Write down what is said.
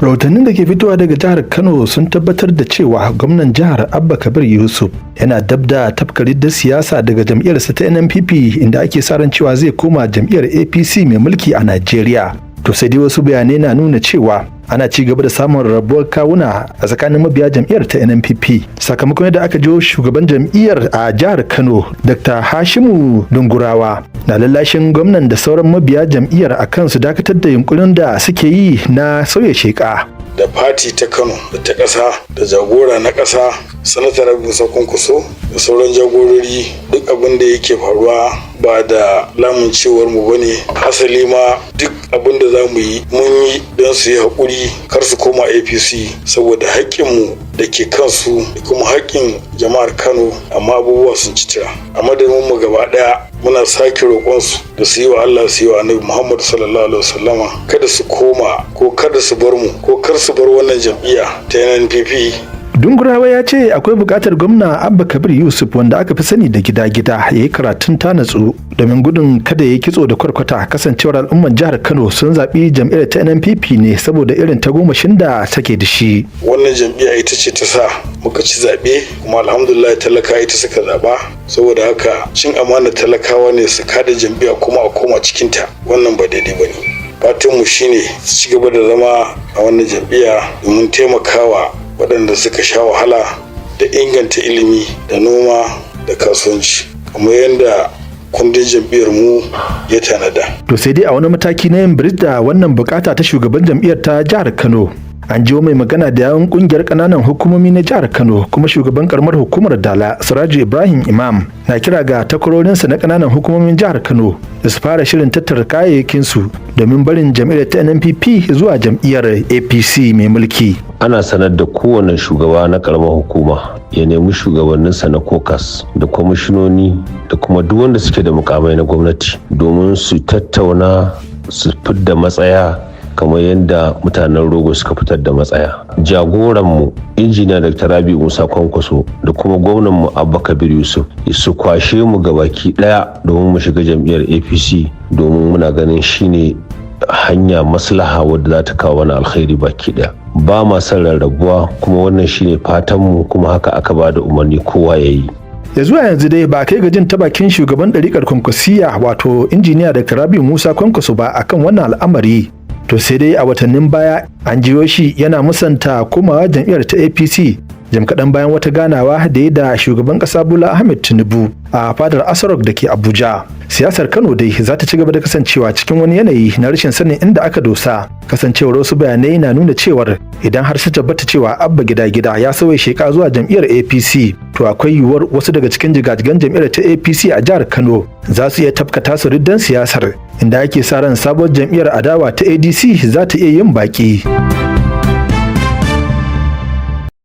rahotannin da ke fitowa daga jihar Kano sun tabbatar da cewa gwamnan jihar Abba Kabir Yusuf yana dab da tafkari da siyasa daga jam'iyyarsa ta NNPP, inda ake sa ran cewa zai koma jam'iyyar APC mai mulki a Najeriya. To sai dai wasu bayanai na nuna cewa ana ci gaba da samun rabuwar kawuna a tsakanin mabiya jam'iyyar ta NNPP sakamakon yadda aka jiyo shugaban jam'iyyar a jihar Kano Dr. Hashimu Dungurawa na lallashin gwamnan da sauran mabiya jam'iyyar akan su dakatar da yunkurin da suke yi na sauya sheka. Da fati ta Kano da ta ƙasa da jagora na ƙasa sanatar Musa Kwankwaso da sauran jagorori duk abin da yake faruwa ba da lamuncewar mu bane, hasali ma duk abin da za mu yi mun yi don su yi haƙuri kar su koma APC saboda haƙƙinmu da ke kansu da kuma haƙƙin jama'ar Kano, amma abubuwa sun ci tira. A madadin mu gaba ɗaya muna sake roƙonsu da su yi wa Allah, su yi wa Annabi Muhammad sallallahu alaihi wasallama, kada su koma ko kada su bar mu ko kar su bar wannan jam'iyya ta NNPP. Dungurawa ya ce akwai buƙatar gwamna Abba Kabir Yusuf, wanda aka fi sani da gida-gida, ya yi karatun ta natsu domin gudun kada ya yi kitso da kwarkwata, kasancewar al'umman jihar Kano sun zaɓi jam'iyyar ta NNPP ne saboda irin tagomashin da take da shi. Wannan jam'iyya ita ce ta sa muka ci zaɓe, kuma alhamdulillah talaka ita suka zaɓa, saboda haka cin amana talakawa ne su kada jam'iyya kuma a koma cikinta, wannan ba daidai ba ne. Fatanmu shine su ci gaba da zama a wannan jam'iyya domin taimakawa waɗanda suka sha wahala da inganta ilimi da noma da kasuwanci kamar yadda kundin jam'iyyar mu ya tanada. To sai dai a wani mataki na yin biris da wannan bukata ta shugaban jam'iyyar ta jihar Kano, an jiwo mai magana da yawan kungiyar kananan hukumomi na jihar Kano kuma shugaban karamar hukumar Dala Siraju Ibrahim Imam na kira ga takwarorinsa na kananan hukumomin jihar Kano da su fara shirin tattara kayayyakinsu domin barin jam'iyyar ta NNPP zuwa jam'iyyar APC mai mulki. Ana sanar da kowane shugaba na karamar hukuma ya nemi shugabanninsa na kokas da kwamishinoni da kuma duk wanda suke da mukamai na gwamnati domin su tattauna su fidda matsaya kamar yadda mutanen Rogo suka fitar da matsaya. Jagoranmu injiniya Dr. Rabi Musa Kwankwaso da kuma gwamnanmu Abba Kabir Yusuf su kwashe mu gabaki daya domin mu shiga jam'iyyar APC, domin muna ganin shine hanya maslaha wadda za ta kawo wani alkhairi baki daya. Ba ma son rarrabuwa, kuma wannan shine fatanmu, kuma haka aka ba da umarni kowa ya yi. Ya zuwa yanzu dai ba kai ga jin ta bakin shugaban ɗariƙar Kwankwasiya wato injiniya Dr. Rabi Musa Kwankwaso ba akan wannan al'amari. To sai dai a watannin baya an jiyo shi yana musanta komawa jam'iyyar ta APC jim kaɗan bayan wata ganawa da ya da shugaban ƙasa Bola Ahmed Tinubu a fadar Asarok da ke Abuja. Siyasar Kano dai za ta ci gaba da kasancewa cikin wani yanayi na rashin sanin inda aka dosa, kasancewar wasu bayanai na nuna cewar idan har su tabbata cewa Abba gida-gida ya sauya sheka zuwa jam'iyyar APC, to akwai yiwuwar wasu daga cikin jigajigan jam'iyyar ta APC a jihar Kano za su iya tafkata su riddan siyasar, inda ake sa ran sabuwar jam'iyyar adawa ta ADC za ta iya yin baki.